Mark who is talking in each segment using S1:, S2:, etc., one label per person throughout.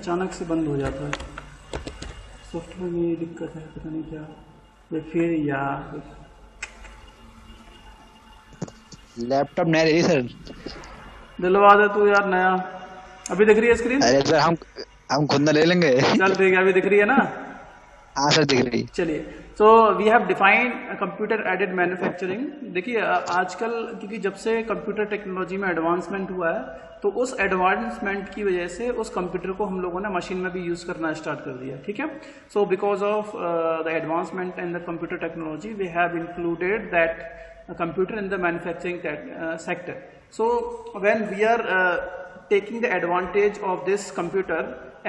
S1: अचानक से बंद हो जाता है। सॉफ्टवेयर में ये दिक्कत है, पता नहीं क्या। ये फिर यार
S2: लैपटॉप नया ले ली सर।
S1: दिलवा दे तू यार नया। अभी दिख रही है स्क्रीन?
S2: अरे सर हम खुद ना ले लेंगे।
S1: चल ठीक है, अभी दिख रही है ना।
S2: हाँ सर दिख रही।
S1: चलिए, so we have defined computer aided manufacturing. देखिए आजकल क्योंकि जब से कंप्यूटर टेक्नोलॉजी में एडवांसमेंट हुआ है, तो उस एडवांसमेंट की वजह से उस कंप्यूटर को हम लोगों ने मशीन में भी यूज करना स्टार्ट कर दिया। ठीक है, so because of the advancement in the computer technology we have included that computer in the manufacturing sector. So when we are taking the advantage of this computer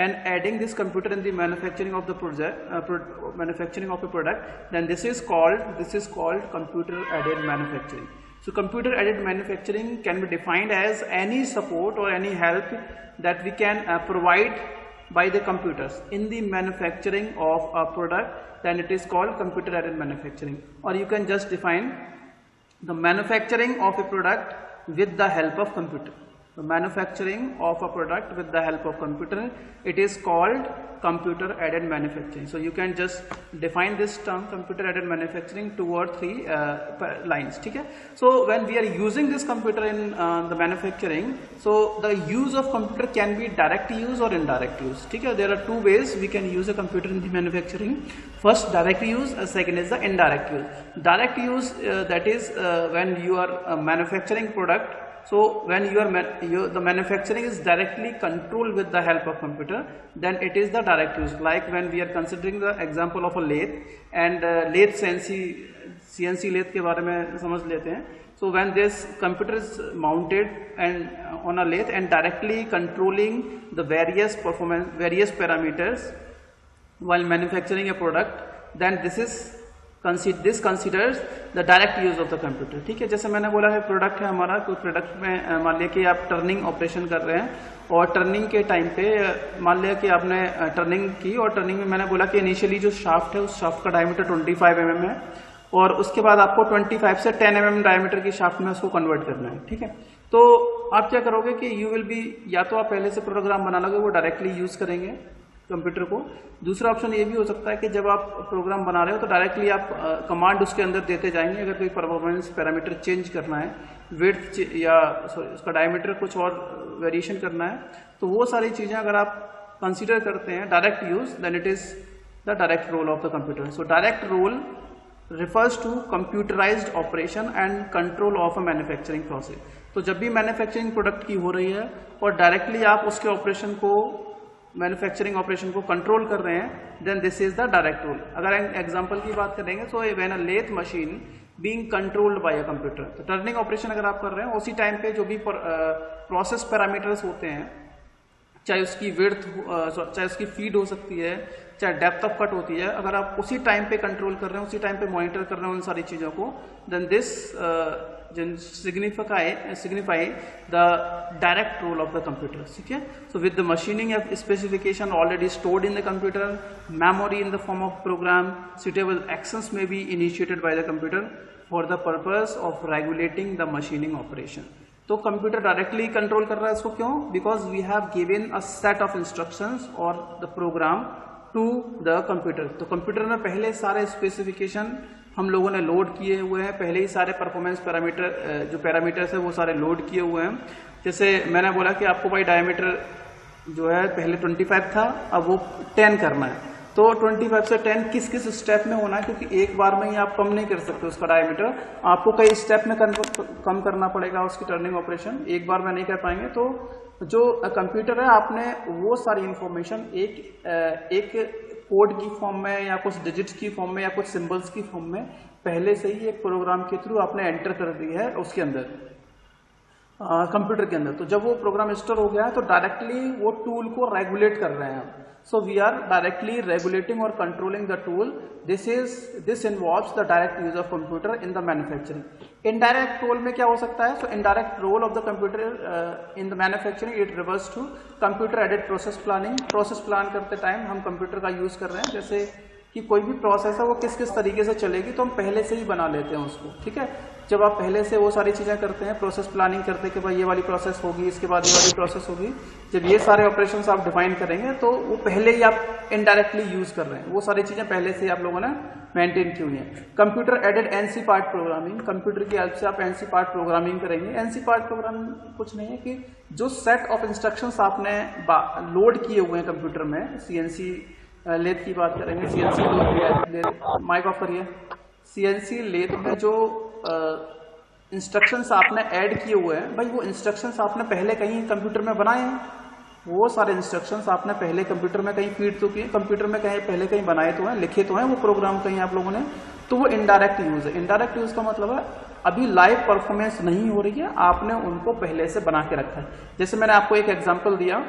S1: and adding this computer in the manufacturing of the manufacturing of a product, then this is called computer aided manufacturing. So computer aided manufacturing can be defined as any support or any help that we can provide by the computers in the manufacturing of a product, then it is called computer aided manufacturing. Or you can just define the manufacturing of a product with the help of computer. The manufacturing of a product with the help of computer, it is called computer aided manufacturing. So you can just define this term computer aided manufacturing 2 or 3 lines. ठीक है, so when we are using this computer in the manufacturing, so the use of computer can be direct use or indirect use. ठीक है, there are 2 ways we can use a computer in the manufacturing. First direct use, second is the indirect use. Direct use, that is when you are manufacturing product. So when the manufacturing is directly controlled with the help of computer, then it is the direct use. Like when we are considering the example of a lathe and lathe CNC lathe के बारे में समझ लेते हैं. So when this computer is mounted and on a lathe and directly controlling the various parameters while manufacturing a product, then this considers the direct use of the computer. ठीक है, जैसे मैंने बोला है प्रोडक्ट है हमारा, कोई प्रोडक्ट में मान लिया कि आप टर्निंग ऑपरेशन कर रहे हैं और टर्निंग के टाइम पे मान लिया कि आपने टर्निंग की और टर्निंग में मैंने बोला कि इनिशियली जो शाफ्ट है उस शाफ्ट का डायमीटर 25 mm है और उसके बाद आपको 25 से 10 mm डायमीटर की शाफ्ट में उसको कन्वर्ट करना है। ठीक है, तो आप क्या करोगे कि यू विल बी, या तो आप पहले से प्रोग्राम बना लोगे, वो डायरेक्टली यूज करेंगे कंप्यूटर को। दूसरा ऑप्शन ये भी हो सकता है कि जब आप प्रोग्राम बना रहे हो तो डायरेक्टली आप कमांड उसके अंदर देते जाएंगे। अगर कोई परफॉर्मेंस पैरामीटर चेंज करना है, विड्थ या उसका डायमीटर कुछ और वेरिएशन करना है, तो वो सारी चीज़ें अगर आप कंसीडर करते हैं direct use, then it is the direct role of the computer. So direct role refers to computerized operation and control of a manufacturing process. तो जब भी मैन्युफैक्चरिंग प्रोडक्ट की हो रही है और डायरेक्टली आप उसके ऑपरेशन को, मैन्युफैक्चरिंग ऑपरेशन को कंट्रोल कर रहे हैं, then this is the direct role. अगर एग्जांपल की बात करेंगे तो when a lathe machine being controlled by a computer, तो टर्निंग ऑपरेशन अगर आप कर रहे हैं उसी टाइम पे जो भी प्रोसेस पैरामीटर्स होते हैं, चाहे उसकी विड्थ, चाहे उसकी फीड हो सकती है, चाहे डेप्थ ऑफ कट होती है, अगर आप उसी टाइम पे कंट्रोल कर रहे हैं, उसी टाइम पे मॉनिटर कर रहे हैं उन सारी चीज़ों को, then this signify the direct role of the computer. ठीक है, so with the machining specification already stored in the computer, memory in the form of program, suitable actions may be initiated by the computer for the purpose of regulating the machining operation. तो computer directly control कर रहा है इसको, क्यों? Because we have given a set of instructions or the program to the computer. तो computer में पहले सारे स्पेसिफिकेशन हम लोगों ने लोड किए हुए हैं, पहले ही सारे परफॉर्मेंस पैरामीटर, जो पैरामीटर्स है वो सारे लोड किए हुए हैं. जैसे मैंने बोला कि आपको भाई डायमीटर जो है पहले 25 था, अब वो 10 करना है. तो 25 से 10 किस किस स्टेप में होना है, क्योंकि एक बार में ही आप कम नहीं कर सकते उसका डायमीटर, आपको कई स्टेप में कम करना पड़ेगा उसकी टर्निंग ऑपरेशन, एक बार में नहीं कर पाएंगे. तो जो कंप्यूटर है, आपने वो सारी इंफॉर्मेशन एक कोड की फॉर्म में या कुछ डिजिट्स की फॉर्म में या कुछ सिंबल्स की फॉर्म में पहले से ही एक प्रोग्राम के थ्रू आपने एंटर कर दी है उसके अंदर, कंप्यूटर के अंदर. तो जब वो प्रोग्राम स्टोर हो गया है तो डायरेक्टली वो टूल को रेगुलेट कर रहे हैं. So we are directly regulating or controlling the tool. This involves the direct use of computer in the manufacturing. Indirect role में क्या हो सकता है? So indirect role of the computer in the manufacturing, it refers to computer aided process planning. Process plan करते time हम computer का use कर रहे हैं, जैसे कि कोई भी प्रोसेस है वो किस किस तरीके से चलेगी तो हम पहले से ही बना लेते हैं उसको. ठीक है, जब आप पहले से वो सारी चीज़ें करते हैं, प्रोसेस प्लानिंग करते हैं कि भाई ये वाली प्रोसेस होगी, इसके बाद ये वाली प्रोसेस होगी, जब ये सारे ऑपरेशंस आप डिफाइन करेंगे तो वो पहले ही आप इनडायरेक्टली यूज कर रहे हैं, वो सारी चीज़ें पहले से ही आप लोगों ने मेंटेन की हुई हैं। Computer aided NC part programming, computer की हेल्प से आप एनसी पार्ट प्रोग्रामिंग करेंगे। एनसी पार्ट प्रोग्रामिंग कुछ नहीं है कि जो सेट ऑफ इंस्ट्रक्शंस आपने लोड किए हुए हैं कंप्यूटर में, सीएनसी लेथ की बात करेंगे, सीएनसी माइक ऑफ करिए, सीएनसी लेथ में जो इंस्ट्रक्शंस आपने ऐड किए हुए हैं, भाई वो इंस्ट्रक्शंस आपने पहले कहीं कंप्यूटर में बनाए हैं, वो सारे इंस्ट्रक्शंस आपने पहले कंप्यूटर में कहीं फीड तो किए, कंप्यूटर में कहीं पहले कहीं बनाए तो हैं, लिखे तो हैं वो प्रोग्राम कहीं आप लोगों ने, तो वो इनडायरेक्ट यूज है। इनडायरेक्ट यूज का मतलब है अभी लाइव परफॉर्मेंस नहीं हो रही है, आपने उनको पहले से बना के रखा है। जैसे मैंने आपको एक एग्जाम्पल दिया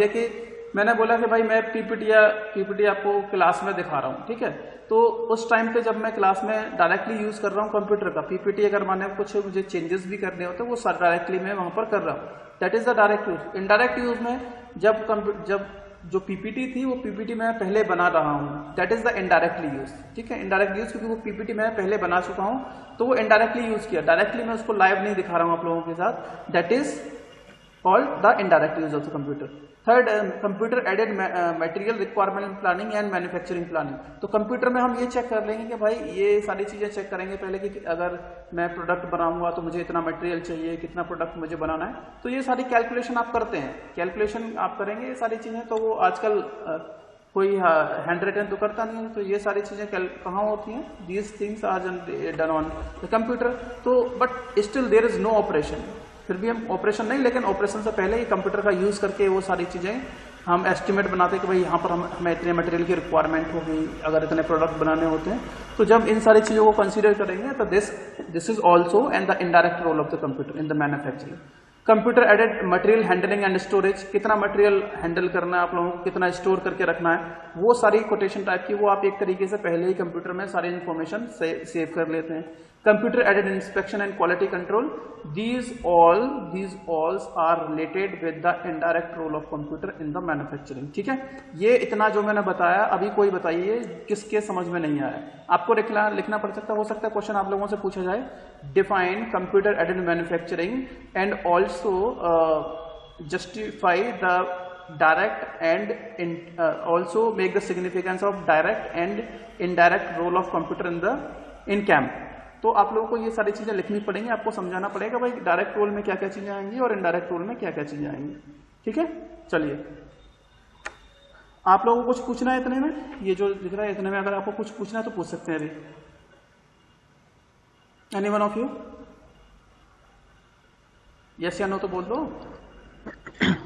S1: कि मैंने बोला कि भाई मैं पीपीटी आपको क्लास में दिखा रहा हूँ, ठीक है, तो उस टाइम पे जब मैं क्लास में डायरेक्टली यूज कर रहा हूँ कंप्यूटर का, पीपीटी अगर माने कुछ मुझे चेंजेस भी करने होते हैं वो डायरेक्टली मैं वहां पर कर रहा हूँ, that is the direct use. Indirect use में जब जो पीपीटी थी वो पीपीटी मैं पहले बना रहा हूँ, that is the indirectly use, ठीक है। इनडायरेक्ट यूज क्योंकि वो पीपीटी मैं पहले बना चुका हूँ तो वो इनडायरेक्टली यूज किया, डायरेक्टली मैं उसको लाइव नहीं दिखा रहा हूँ आप लोगों के साथ, that is called the indirect use of the computer. Third, computer added material requirement planning and manufacturing planning. तो कंप्यूटर में हम ये चेक कर लेंगे कि भाई ये सारी चीजें चेक करेंगे पहले कि अगर मैं प्रोडक्ट बनाऊंगा तो मुझे इतना मटेरियल चाहिए, कितना प्रोडक्ट मुझे बनाना है, तो ये सारी कैलकुलेशन आप करते हैं, कैलकुलेशन आप करेंगे ये सारी चीजें, तो वो आजकल कोई हैंड रिटन तो करता नहीं है, तो ये सारी चीजें कहाँ होती हैं, these things are done on the computer. तो but still there is no operation, फिर भी हम ऑपरेशन नहीं, लेकिन ऑपरेशन से पहले ही कंप्यूटर का यूज करके वो सारी चीजें हम एस्टिमेट बनाते हैं कि भाई यहाँ पर हमें इतने मटेरियल की रिक्वायरमेंट होगी, अगर इतने प्रोडक्ट बनाने होते हैं, तो जब इन सारी चीजों को कंसीडर करेंगे तो this is also and the indirect role of the computer in the manufacturing. Computer aided material handling and storage, कितना मटेरियल हैंडल करना है आप लोगों को, कितना स्टोर करके रखना है, वो सारी कोटेशन टाइप की वो आप एक तरीके से पहले ही कंप्यूटर में सारी इंफॉर्मेशन सेव कर लेते हैं। Computer aided inspection and quality control, these all are related with the indirect role of computer in the manufacturing, ठीक है। ये इतना जो मैंने बताया, अभी कोई बताइए किसके समझ में नहीं आया, आपको लिखना पड़ सकता, हो सकता है क्वेश्चन आप लोगों से पूछा जाए, define computer aided manufacturing and also justify the direct and also make the significance of direct and indirect role of computer in CAM। तो आप लोगों को ये सारी चीजें लिखनी पड़ेंगी, आपको समझाना पड़ेगा भाई डायरेक्ट रोल में क्या क्या चीजें आएंगी और इनडायरेक्ट रोल में क्या क्या चीजें आएंगी, ठीक है। चलिए, आप लोगों को कुछ पूछना है इतने में, ये जो लिख रहा है इतने में, अगर आपको कुछ पूछना है तो पूछ सकते हैं अभी। Anyone of you? यस या नो तो बोल दो।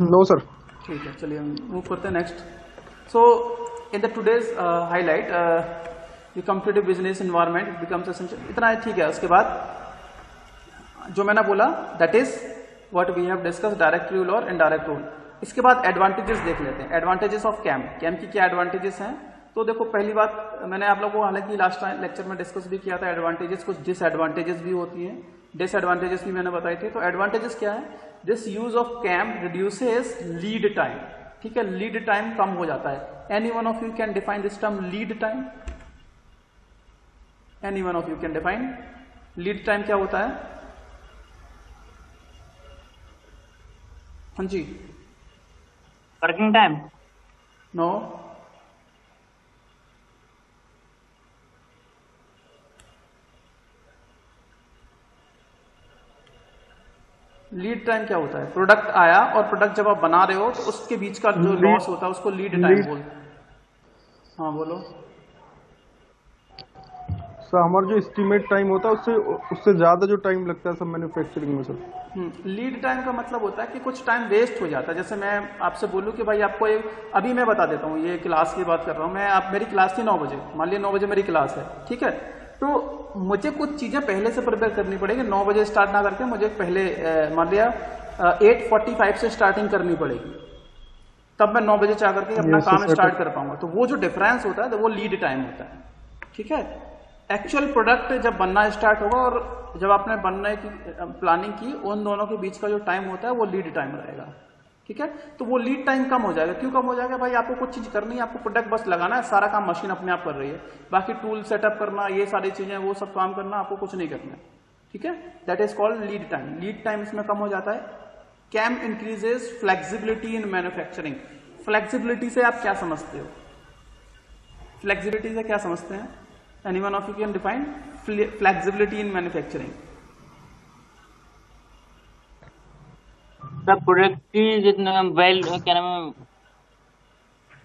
S3: No sir.
S1: ठीक है, चलिए हम मूव करते हैं next. So in the today's highlight the competitive business environment becomes essential, इतना है, ठीक है। उसके बाद जो मैंने बोला that is what we have discuss, direct rule और इनडायरेक्ट रूल। इसके बाद एडवांटेजेस देख लेते हैं, एडवांटेजेस ऑफ कैम की क्या एडवांटेजेस हैं। तो देखो, पहली बात मैंने आप लोगों को हालांकि लास्ट लेक्चर में डिस्कस भी किया था, एडवांटेजेस, कुछ डिसएडवांटेजेस भी होती हैं, डिसएडवांटेजेस भी मैंने बताई थी। तो एडवांटेजेस क्या है, this use of CAM reduces lead time, ठीक है, लीड टाइम कम हो जाता है। Any one of you can define this term lead time, any one of you can define lead time क्या होता है? हाँ जी,
S4: working time.
S1: No, lead time क्या होता है? प्रोडक्ट आया और प्रोडक्ट जब आप बना रहे हो तो उसके बीच का जो लॉस होता है उसको लीड टाइम बोलते हैं। हाँ बोलो
S3: सर। हमारा जो एस्टिमेट टाइम होता है उससे ज्यादा जो टाइम लगता है सब मैन्युफैक्चरिंग में सर।
S1: लीड टाइम का मतलब होता है कि कुछ टाइम वेस्ट हो जाता है। जैसे मैं आपसे बोलूं कि भाई आपको अभी मैं बता देता हूँ, ये क्लास की बात कर रहा हूँ मैं, आप मेरी क्लास थी 9 बजे, मान लिया 9 बजे मेरी क्लास है, ठीक है, तो मुझे कुछ चीजें पहले से प्रिपेयर करनी पड़ेगी। 9 बजे स्टार्ट ना करके मुझे पहले मान लिया 8:45 से स्टार्टिंग करनी पड़ेगी, तब मैं 9 बजे चाह करके अपना काम स्टार्ट कर पाऊंगा। तो वो जो डिफरेंस होता है तो वो लीड टाइम होता है, ठीक है। एक्चुअल प्रोडक्ट जब बनना स्टार्ट होगा और जब आपने बनने की प्लानिंग की, उन दोनों के बीच का जो टाइम होता है वो लीड टाइम रहेगा, ठीक है। तो वो लीड टाइम कम हो जाएगा। क्यों कम हो जाएगा भाई? आपको कुछ चीज करनी है, आपको प्रोडक्ट बस लगाना है, सारा काम मशीन अपने आप कर रही है। बाकी टूल सेटअप करना, ये सारी चीजें, वो सब काम करना आपको कुछ नहीं करना है, ठीक है। That is called lead time. Lead time इसमें कम हो जाता है। CAM increases flexibility in manufacturing. Flexibility से आप क्या समझते हो? फ्लेक्सिबिलिटी से क्या समझते हैं? Anyone of you can define flexibility in manufacturing?
S4: Product की जितना वेल क्या नाम है,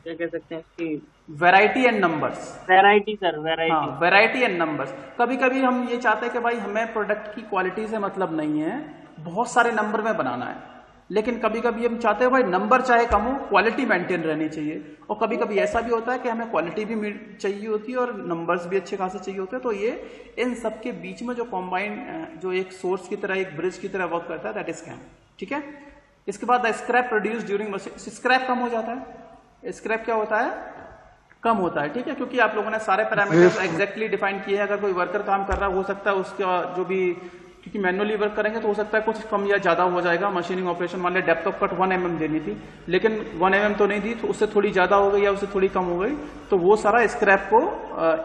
S4: क्या कह सकते हैं इसकी,
S1: variety and numbers.
S4: Variety sir, variety.
S1: हाँ, वैरायटी एंड नंबर्स। कभी कभी हम ये चाहते हैं कि भाई हमें प्रोडक्ट की क्वालिटी से मतलब नहीं है, बहुत सारे नंबर में बनाना है। लेकिन कभी कभी हम चाहते हैं भाई नंबर चाहे कम हो, क्वालिटी मेंटेन रहनी चाहिए। और कभी कभी ऐसा भी होता है कि हमें क्वालिटी भी चाहिए होती है और नंबर्स भी अच्छे खासे चाहिए होते हैं। तो ये इन सब के बीच में जो कॉम्बाइंड, जो एक सोर्स की तरह, एक ब्रिज की तरह वर्क करता है, दैट इज कैम, ठीक है। इसके बाद scrap produce during machine. Scrap कम हो जाता है। स्क्रैप क्या होता है? कम होता है, ठीक है, क्योंकि आप लोगों ने सारे पैरामीटर्स एग्जैक्टली डिफाइन किए हैं। अगर कोई वर्कर काम कर रहा है, हो सकता है उसका जो भी, क्योंकि मैनुअली वर्क करेंगे तो हो सकता है कुछ कम या ज्यादा हो जाएगा। मशीनिंग ऑपरेशन, मान लिया डेप्थ ऑफ कट 1 mm देनी थी, लेकिन 1 mm तो नहीं दी, तो उससे थोड़ी ज्यादा हो गई या उससे थोड़ी कम हो गई, तो वो सारा स्क्रैप को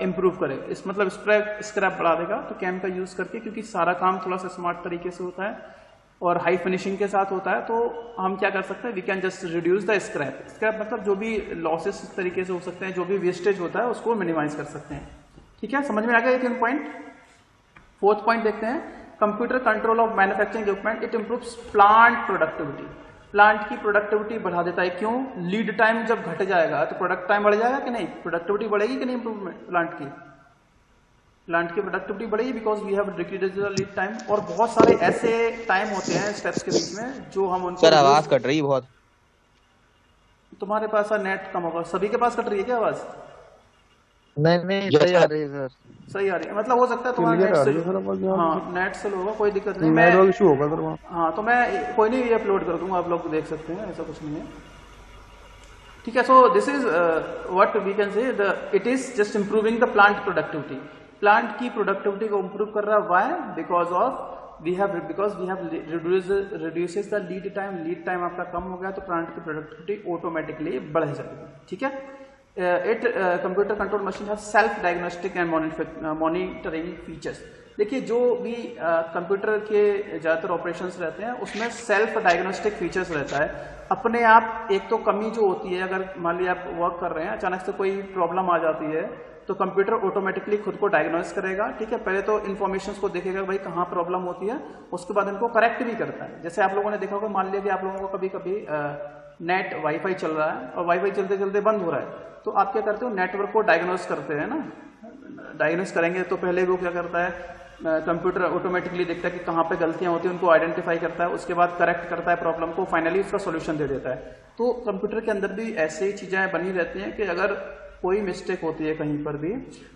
S1: इंप्रूव करेगा। इस मतलब स्क्रैप बढ़ा देगा। तो कैम का यूज करके, क्योंकि सारा काम थोड़ा सा स्मार्ट तरीके से होता है और हाई फिनिशिंग के साथ होता है, तो हम क्या कर सकते हैं? We can just reduce the scrap. Scrap मतलब जो भी लॉसेस तरीके से हो सकते हैं, जो भी वेस्टेज होता है, उसको मिनिमाइज कर सकते हैं, ठीक है। समझ में आ गया ये 3 पॉइंट। 4th पॉइंट देखते हैं, computer control of manufacturing equipment. It improves plant productivity. Plant की प्रोडक्टिविटी बढ़ा देता है। क्यों? लीड टाइम जब घट जाएगा तो प्रोडक्ट टाइम बढ़ जाएगा कि नहीं? प्रोडक्टिविटी बढ़ेगी कि नहीं? इंप्रूवमेंट प्लांट की प्रोडक्टिविटी बढ़ेगी, because we have decreased the lead time. और बहुत सारे ऐसे टाइम होते हैं स्टेप्स के बीच में जो हम उनको,
S2: सर आवाज कट रही बहुत।
S1: तुम्हारे पास नेट कम होगा। सभी के पास कट रही है क्या आवाज?
S5: नहीं सही आ रही है सर।
S1: सही आ रही है, मतलब हो सकता है तुम्हारा नेट से, हाँ नेट से होगा, कोई दिक्कत नहीं। मैं
S3: इशू होगा सर वहाँ।
S1: हाँ, तो मैं कोई नहीं, ये अपलोड कर दूंगा, आप लोग देख सकते हैं, ऐसा कुछ नहीं है, ठीक है। So this is what we can say, it is just improving the plant productivity. Plant की प्रोडक्टिविटी को इंप्रूव कर रहा है। Why? Because we have reduces the lead time. Lead time आपका कम हो गया तो प्लांट की प्रोडक्टिविटी ऑटोमेटिकली बढ़ जाएगी, ठीक है। It computer control machine have self diagnostic and monitoring features. देखिए, जो भी कंप्यूटर के ज्यादातर ऑपरेशंस रहते हैं उसमें सेल्फ डायग्नोस्टिक फीचर्स रहता है। अपने आप एक तो कमी जो होती है, अगर मान लिया आप वर्क कर रहे हैं, अचानक से कोई प्रॉब्लम आ जाती है, तो कंप्यूटर ऑटोमेटिकली खुद को डायग्नोस करेगा, ठीक है। पहले तो इन्फॉर्मेशंस को देखेगा भाई कहाँ प्रॉब्लम होती है, उसके बाद इनको करेक्ट भी करता है। जैसे आप लोगों ने देखा होगा, मान लिया कि आप लोगों को कभी कभी नेट वाईफाई चल रहा है और वाईफाई चलते चलते बंद हो रहा है, तो आप क्या करते हो? नेटवर्क को डायग्नोस करते हैं ना। डायग्नोस करेंगे तो पहले वो क्या करता है, कंप्यूटर ऑटोमेटिकली देखता है कि कहाँ पे गलतियां होती हैं, उनको आइडेंटिफाई करता है, उसके बाद करेक्ट करता है प्रॉब्लम को, फाइनली उसका सोल्यूशन दे देता है। तो कंप्यूटर के अंदर भी ऐसी चीजें बनी रहती हैं कि अगर कोई मिस्टेक होती है कहीं पर भी,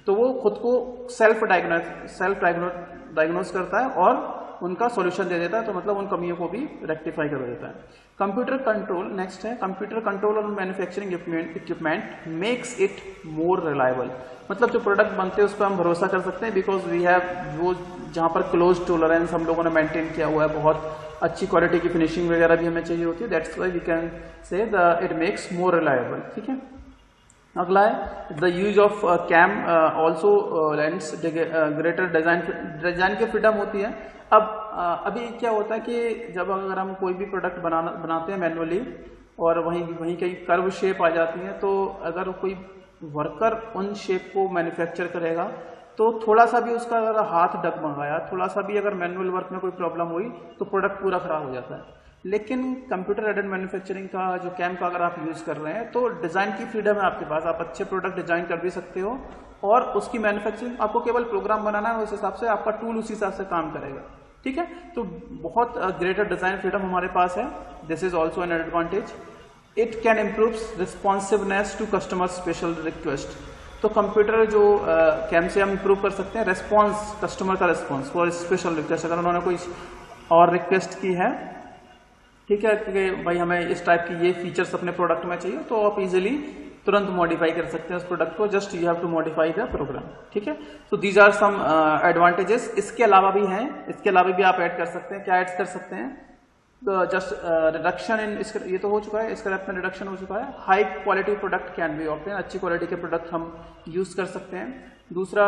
S1: तो वो खुद को सेल्फ डायग्नोस करता है और उनका सॉल्यूशन दे देता है। तो मतलब उन कमियों को भी रेक्टिफाई कर देता है। कंप्यूटर कंट्रोल नेक्स्ट है, computer control on manufacturing equipment makes it more reliable. मतलब जो प्रोडक्ट बनते हैं उस पर हम भरोसा कर सकते हैं, बिकॉज वी हैव वो जहाँ पर क्लोज टॉलरेंस हम लोगों ने मेंटेन किया हुआ है, बहुत अच्छी क्वालिटी की फिनिशिंग वगैरह भी हमें चाहिए होती है। That's why we can say it makes more reliable, ठीक है। अगला है the use of CAM also lends greater design की फ्रीडम होती है। अब अभी क्या होता है कि जब अगर हम कोई भी प्रोडक्ट बनाते हैं मैनुअली और वहीं कहीं कर्व शेप आ जाती है, तो अगर कोई वर्कर उन शेप को मैन्युफैक्चर करेगा तो थोड़ा सा भी उसका अगर हाथ डगमगाया, थोड़ा सा भी अगर मैनुअल वर्क में कोई प्रॉब्लम हुई तो प्रोडक्ट पूरा खराब हो जाता है। लेकिन कंप्यूटर एडेड मैन्युफैक्चरिंग का जो कैम का अगर आप यूज कर रहे हैं तो डिजाइन की फ्रीडम है आपके पास, आप अच्छे प्रोडक्ट डिजाइन कर भी सकते हो और उसकी मैन्युफैक्चरिंग आपको केवल प्रोग्राम बनाना है, उस हिसाब से आपका टूल उसी हिसाब से काम करेगा, ठीक है। तो बहुत ग्रेटर डिजाइन फ्रीडम हमारे पास है। This is also an advantage. It can improve responsiveness to customer special request. तो कंप्यूटर जो कैम से हम इम्प्रूव कर सकते हैं रेस्पॉन्स, कस्टमर का रेस्पॉन्स फॉर स्पेशल रिक्वेस्ट। अगर उन्होंने कोई और रिक्वेस्ट की है, ठीक है, कि भाई हमें इस टाइप की ये फीचर्स अपने प्रोडक्ट में चाहिए, तो आप इजीली तुरंत मॉडिफाई कर सकते हैं उस प्रोडक्ट को, just you have to modify the program, ठीक है। तो दीज आर सम एडवांटेजेस। इसके अलावा भी हैं, इसके अलावा भी आप ऐड कर सकते हैं। क्या ऐड कर सकते हैं? जस्ट रिडक्शन इन, ये तो हो चुका है, स्क्रैप में रिडक्शन हो चुका है। High quality product can be obtain, अच्छी क्वालिटी के प्रोडक्ट हम यूज कर सकते हैं। दूसरा,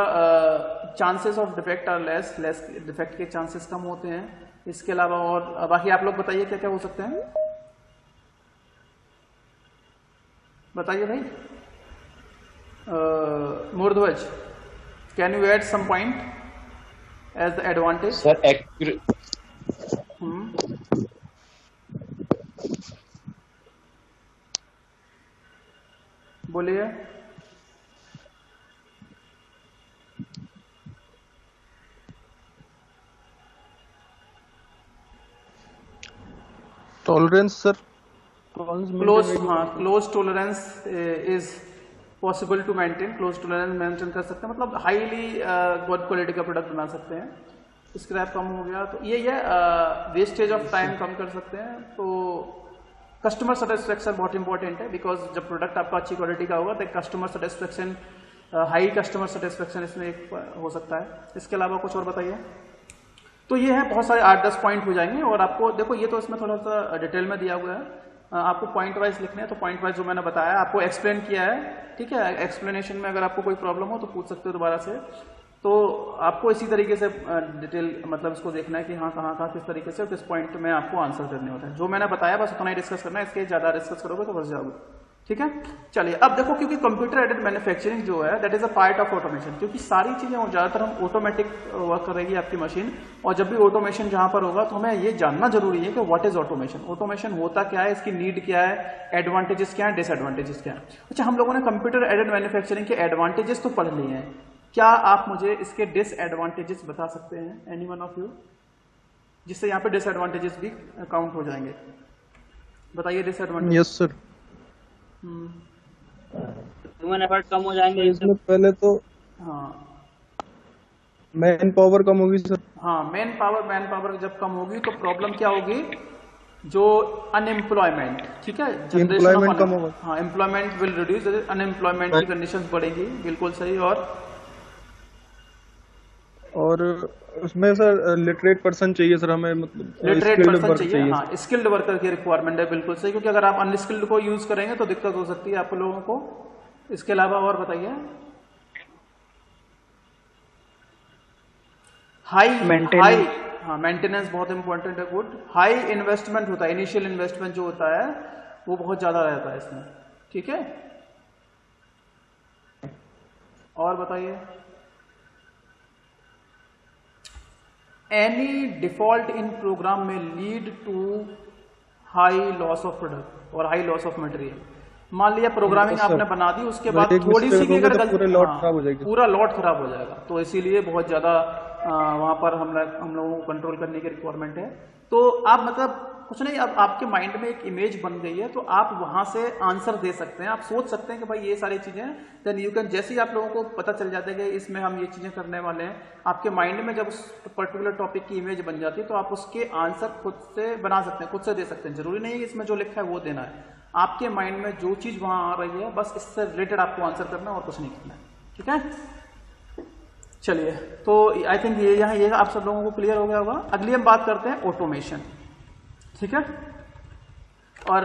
S1: chances of defect are less, defect के चांसेस कम होते हैं। इसके अलावा और बाकी आप लोग बताइए क्या क्या हो सकते हैं, बताइए भाई। Murdhwaj, can you add some point as the advantage?
S6: Sir accurate,
S1: बोलिए।
S3: टॉलरेंस सर,
S1: क्लोज, हाँ, close tolerance is possible to maintain, close tolerance maintain कर सकते हैं, मतलब हाईली गुड क्वालिटी का प्रोडक्ट बना सकते हैं। स्क्रैप कम हो गया तो ये वेस्टेज ऑफ टाइम कम कर सकते हैं। तो कस्टमर सेटिस्फेक्शन बहुत इंपॉर्टेंट है, बिकॉज जब प्रोडक्ट आपका अच्छी क्वालिटी का होगा तो customer satisfaction, high customer satisfaction इसमें एक हो सकता है। इसके अलावा कुछ और बताइए। तो ये है, बहुत सारे 8-10 पॉइंट हो जाएंगे। और आपको देखो, ये तो इसमें थोड़ा सा डिटेल में दिया हुआ है, आपको पॉइंट वाइज लिखने हैं, तो पॉइंट वाइज जो मैंने बताया आपको एक्सप्लेन किया है, ठीक है। एक्सप्लेनेशन में अगर आपको कोई प्रॉब्लम हो तो पूछ सकते हो दोबारा से। तो आपको इसी तरीके से डिटेल, मतलब इसको देखना है कि हाँ कहाँ किस तरीके से और किस पॉइंट में आपको आंसर करने होता है। जो मैंने बताया बस उतना ही डिस्कस करना है, इसके ज़्यादा डिस्कस करोगे तो फंस जाओगे, ठीक है। चलिए अब देखो, क्योंकि कंप्यूटर एडेड मैन्युफैक्चरिंग जो है that is a part of automation, क्योंकि सारी चीजें ज़्यादातर हम ऑटोमेटिक वर्क करेगी आपकी मशीन। और जब भी ऑटोमेशन जहां पर होगा तो हमें ये जानना जरूरी है कि व्हाट इज ऑटोमेशन, ऑटोमेशन होता क्या है, इसकी नीड क्या है, एडवांटेजेस क्या है, डिसएडवांटेजेस क्या है। अच्छा, हम लोगों ने कंप्यूटर एडेड मैन्युफैक्चरिंग के एडवांटेजेस तो पढ़ लिए हैं, क्या आप मुझे इसके डिसएडवांटेजेस बता सकते हैं, एनी वन ऑफ यू, जिससे यहाँ पे डिसएडवांटेजेस भी काउंट हो जाएंगे? बताइए disadvantage.
S3: Yes sir.
S4: Human effort कम हो जाएंगे
S3: इसमें पहले तो
S1: हाँ,
S3: मैन पावर कम होगी सर।
S1: हाँ, मैन पावर जब कम होगी तो प्रॉब्लम क्या होगी, जो अनएम्प्लॉयमेंट, ठीक है,
S3: एम्प्लॉयमेंट कम होगा।
S1: हाँ, एम्प्लॉयमेंट विल रिड्यूस, अनएम्प्लॉयमेंट की कंडीशंस बढ़ेगी, बिल्कुल सही। और
S3: उसमें सर लिटरेट पर्सन चाहिए सर हमें, मतलब
S1: लिटरेट पर्सन चाहिए, हाँ, स्किल्ड वर्कर की रिक्वायरमेंट है, बिल्कुल सही, क्योंकि अगर आप अनस्किल्ड को यूज करेंगे तो दिक्कत हो सकती है आप लोगों को। इसके अलावा और बताइए। हाँ, मेंटेनेंस बहुत इंपॉर्टेंट है, गुड। हाई इन्वेस्टमेंट होता है, इनिशियल इन्वेस्टमेंट जो होता है वो बहुत ज्यादा रहता है इसमें, ठीक है। और बताइए। एनी डिफॉल्ट इन प्रोग्राम में lead to high loss of product और हाई लॉस ऑफ मटेरियल। मान लिया प्रोग्रामिंग आपने बना दी, उसके बाद थोड़ी सी भी अगर
S3: पूरा लॉट खराब हो जाएगा,
S1: पूरा लॉट खराब हो जाएगा। तो इसीलिए बहुत ज्यादा वहां पर हम लोगों को कंट्रोल करने की रिक्वायरमेंट है। तो आप मतलब कुछ नहीं, अब आपके माइंड में एक इमेज बन गई है तो आप वहां से आंसर दे सकते हैं, आप सोच सकते हैं कि भाई ये सारी चीजें, देन यू कैन, जैसे ही आप लोगों को पता चल जाता है कि इसमें हम ये चीजें करने वाले हैं, आपके माइंड में जब उस पर्टिकुलर टॉपिक की इमेज बन जाती है तो आप उसके आंसर खुद से बना सकते हैं, खुद से दे सकते हैं। जरूरी नहीं है इसमें जो लिखा है वो देना है, आपके माइंड में जो चीज वहां आ रही है बस इससे रिलेटेड आपको आंसर करना है और कुछ नहीं करना है, ठीक है। चलिए, तो आई थिंक ये आप सब लोगों को क्लियर हो गया होगा। अगली हम बात करते हैं ऑटोमेशन, ठीक है। और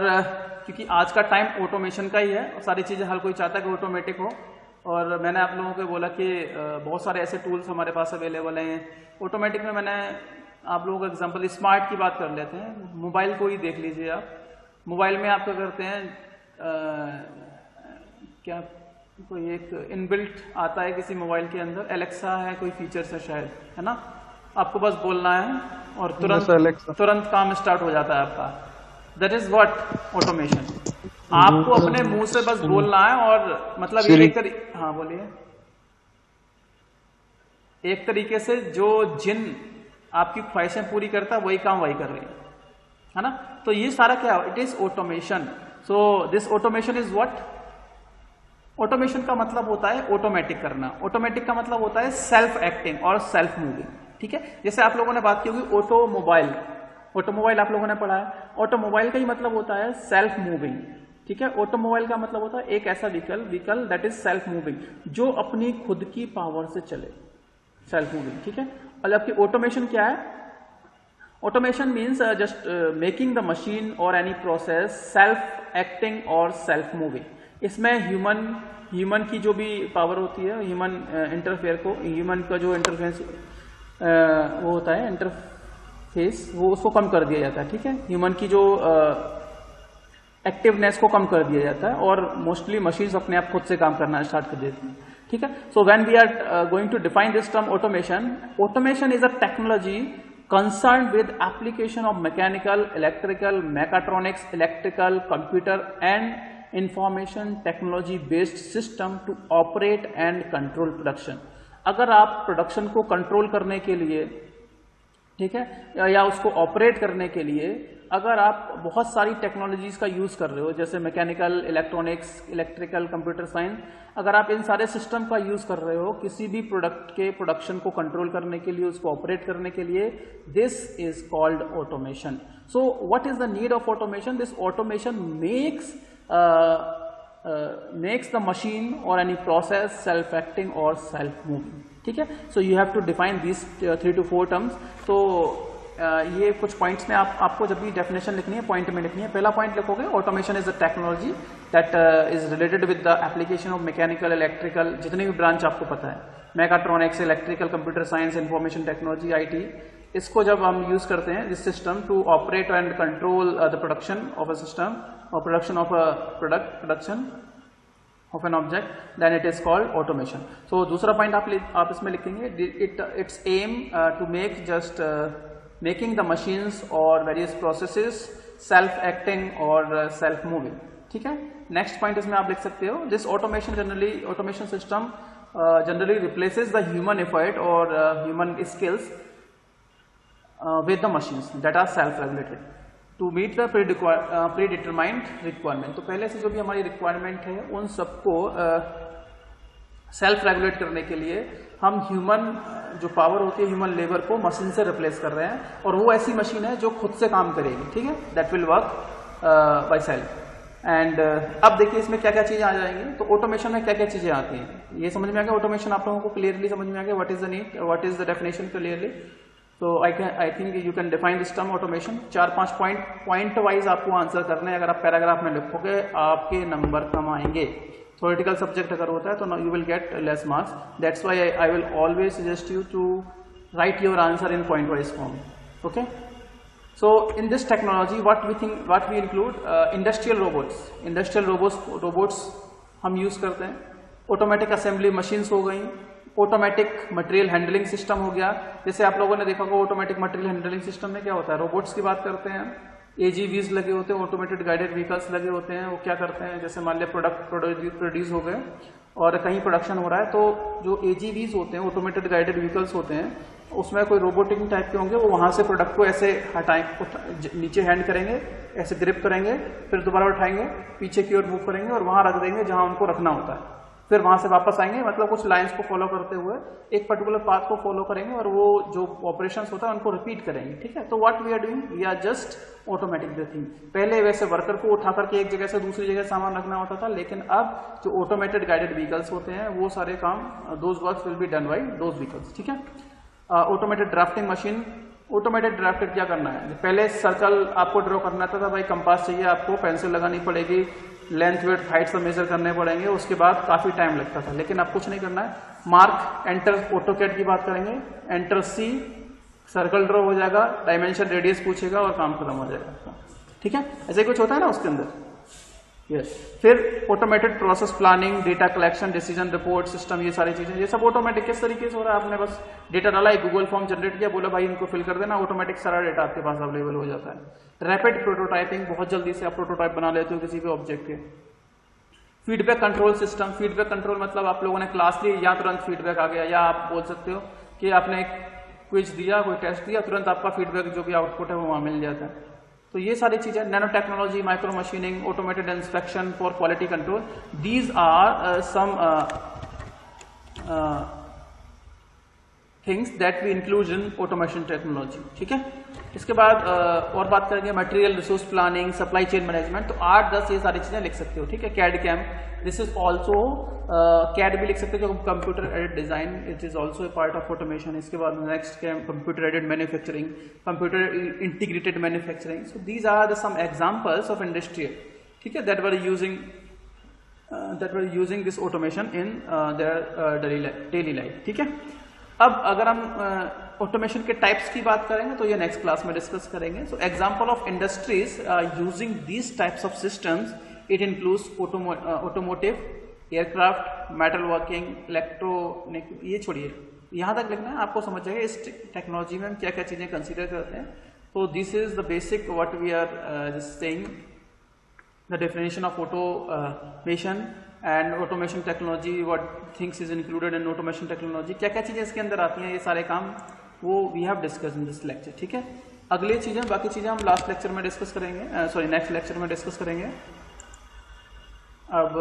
S1: क्योंकि आज का टाइम ऑटोमेशन का ही है और सारी चीजें हर कोई चाहता है कि ऑटोमेटिक हो, और मैंने आप लोगों को बोला कि बहुत सारे ऐसे टूल्स हमारे पास अवेलेबल हैं ऑटोमेटिक में। मैंने आप लोगों का एग्जांपल स्मार्ट की बात कर लेते हैं। मोबाइल को ही देख लीजिए आप, मोबाइल में आप क्या करते हैं, क्या कोई एक इनबिल्ट आता है किसी मोबाइल के अंदर, एलेक्सा है कोई फीचर्स है शायद, है ना, आपको बस बोलना है और तुरंत काम स्टार्ट हो जाता है आपका। That is what automation. आपको अपने मुंह से बस बोलना है और मतलब हाँ बोलिए, एक तरीके से जो जिन आपकी ख्वाहिशें पूरी करता है वही काम वही कर रही है ना। तो ये सारा क्या है, it is automation. So this automation is what, automation का मतलब होता है ऑटोमेटिक करना। ऑटोमेटिक का मतलब होता है सेल्फ एक्टिंग और सेल्फ मूविंग, ठीक है। जैसे आप लोगों ने बात की होगी ऑटोमोबाइल, ऑटोमोबाइल आप लोगों ने पढ़ा है। ऑटोमोबाइल का ही मतलब होता है सेल्फ मूविंग, ठीक है। ऑटोमोबाइल का मतलब होता है एक ऐसा vehicle that is self moving, जो अपनी खुद की पावर से चले, सेल्फ मूविंग, ठीक है। और जबकि ऑटोमेशन क्या है, automation means just making the machine और एनी प्रोसेस सेल्फ एक्टिंग और सेल्फ मूविंग। इसमें ह्यूमन की जो भी पावर होती है, ह्यूमन इंटरफेयर को, ह्यूमन का जो इंटरफेरेंस वो होता है इंटरफेस, वो उसको कम कर दिया जाता है। ठीक है, ह्यूमन की जो एक्टिवनेस को कम कर दिया जाता है और मोस्टली मशीन्स अपने आप खुद से काम करना स्टार्ट कर देती हैं। ठीक है, so when we are going to define this term automation, automation is a technology concerned with application of mechanical, electrical, mechatronics, electrical, computer and information technology based system to operate and control production। अगर आप production को control करने के लिए, ठीक है, या उसको ऑपरेट करने के लिए अगर आप बहुत सारी टेक्नोलॉजीज का यूज कर रहे हो, जैसे mechanical, electronics, electrical, computer science, अगर आप इन सारे सिस्टम का यूज कर रहे हो किसी भी प्रोडक्ट के प्रोडक्शन को कंट्रोल करने के लिए, उसको ऑपरेट करने के लिए, this is called automation. So what is the need of automation? This automation makes the machine or any process self acting or self moving। ठीक है, so you have to define these 3 to 4 terms। तो ये कुछ points में आपको जब भी definition लिखनी है पॉइंट में लिखनी है। पहला पॉइंट लिखोगे automation is a technology that is related with the application of mechanical, electrical, जितने भी ब्रांच आपको पता है, mechatronics, electrical, computer science, information technology, IT, इसको जब हम यूज करते हैं this system to operate and control the production of a system or production of a product, production of an object, then it is called automation। so दूसरा point आप इसमें लिखेंगे, its aim to make just making the machines or various processes self acting or self moving। ठीक है, next point इसमें आप लिख सकते हो, this automation system generally replaces the human effort or human skills with the machines that are self regulated to meet the predetermined requirement। तो पहले से जो भी हमारी रिक्वायरमेंट है उन सबको सेल्फ रेगुलेट करने के लिए हम ह्यूमन जो पावर होती है, ह्यूमन लेबर को मशीन से रिप्लेस कर रहे हैं, और वो ऐसी मशीन है जो खुद से काम करेगी। ठीक है, that will work by self. And अब देखिए इसमें क्या क्या चीजें आ जाएंगी। तो ऑटोमेशन में क्या क्या चीजें आती हैं ये समझ में आ गया। ऑटोमेशन आप लोगों को क्लियरली समझ में आ गया, what is the need, what is the definition clearly. तो I think you can define this term automation. 4-5 point wise आपको आंसर करने हैं। अगर आप पैराग्राफ में लिखोगे आपके नंबर कम आएंगे। थ्योरेटिकल सब्जेक्ट अगर होता है तो you will get less marks. That's why I will always suggest you to write your answer in point wise form. Okay, so in this technology what we include industrial robots हम use करते हैं। Automatic assembly machines हो गई, automatic material handling system हो गया। जैसे आप लोगों ने देखा होगा ऑटोमेटिक मटेरियल हैंडलिंग सिस्टम में क्या होता है, रोबोट्स की बात करते हैं, AGVs लगे होते हैं, ऑटोमेटेड गाइडेड व्हीकल्स लगे होते हैं। वो क्या करते हैं, जैसे मान लिया प्रोडक्ट प्रोड्यूस हो गए और कहीं प्रोडक्शन हो रहा है, तो जो AGVs होते हैं, ऑटोमेटेड गाइडेड व्हीकल्स होते हैं, उसमें कोई रोबोटिक टाइप के होंगे, वो वहां से प्रोडक्ट को ऐसे हटाएं, नीचे हैंड करेंगे, ऐसे ग्रिप करेंगे, फिर दोबारा उठाएंगे, पीछे की ओर मूव करेंगे और वहां रख देंगे जहां उनको रखना होता है, फिर वहां से वापस आएंगे। मतलब कुछ लाइंस को फॉलो करते हुए एक पर्टिकुलर पाथ को फॉलो करेंगे और वो जो ऑपरेशंस होता है उनको रिपीट करेंगे। ठीक है, तो what we are doing, we are just automatic the thing. पहले वैसे वर्कर को उठा करके एक जगह से दूसरी जगह सामान रखना होता था, लेकिन अब जो ऑटोमेटेड गाइडेड व्हीकल्स होते हैं वो सारे काम those works will be done by those vehicles. ठीक है, automated drafting machine. Automated drafted क्या करना है, पहले सर्कल आपको ड्रॉ करना था भाई, कंपास चाहिए आपको, पेंसिल लगानी पड़ेगी, लेंथ वेथ हाइट सब मेजर करने पड़ेंगे, उसके बाद काफी टाइम लगता था। लेकिन अब कुछ नहीं करना है, मार्क एंटर, ऑटोकैड की बात करेंगे, एंटर C, सर्कल ड्रॉ हो जाएगा, डायमेंशन रेडियस पूछेगा और काम खत्म हो जाएगा। ठीक है, ऐसे कुछ होता है ना उसके अंदर। यस, फिर automated process planning, data collection, decision report system, ये सारी चीजें, ये सब ऑटोमेटिक किस तरीके से हो रहा है, आपने बस डेटा डाला, एक गूगल फॉर्म जनरेट किया, बोला भाई इनको फिल कर देना, ऑटोमेटिक सारा डेटा आपके पास अवेलेबल हो जाता है। रैपिड प्रोटोटाइपिंग, बहुत जल्दी से आप प्रोटोटाइप बना लेते हो किसी भी ऑब्जेक्ट के। Feedback control system, feedback control मतलब आप लोगों ने क्लास ली या तुरंत फीडबैक आ गया, या आप बोल सकते हो कि आपने क्विज दिया, कोई टेस्ट दिया, तुरंत आपका फीडबैक जो भी आउटपुट है वो वहां मिल जाता है। तो ये सारी चीजें, nano technology, micro machining, automated inspection for quality control, these are some things that we include in automation technology. ठीक है, इसके बाद और बात करेंगे material resource planning, supply chain management. तो 8-10 ये सारी चीजें लिख सकते हो, ठीक है। CAD CAM, this is also CAD भी लिख सकते हो, computer aided design, it is also a part of automation. इसके बाद next computer aided manufacturing, computer integrated manufacturing. So these are some examples of industrial, ठीक है, that were using this automation in their daily life, ठीक है। अब अगर हम automation के टाइप्स की बात करेंगे तो ये नेक्स्ट क्लास में डिस्कस करेंगे। So example of industries using these types of systems, it includes automotive, aircraft, metal working, electronic. ये छोड़िए, यहाँ तक लिखना है, आपको समझ जाएगा इस टेक्नोलॉजी में हम क्या क्या चीजें कंसीडर करते हैं। तो this is the basic what we are saying, the definition of automation and automation technology, what things is included in automation technology, क्या क्या चीजें इसके अंदर आती हैं, ये सारे काम वो we have discuss in this lecture, ठीक है। अगली चीजें, बाकी चीजें हम लास्ट लेक्चर में डिस्कस करेंगे, नेक्स्ट लेक्चर में डिस्कस करेंगे। अब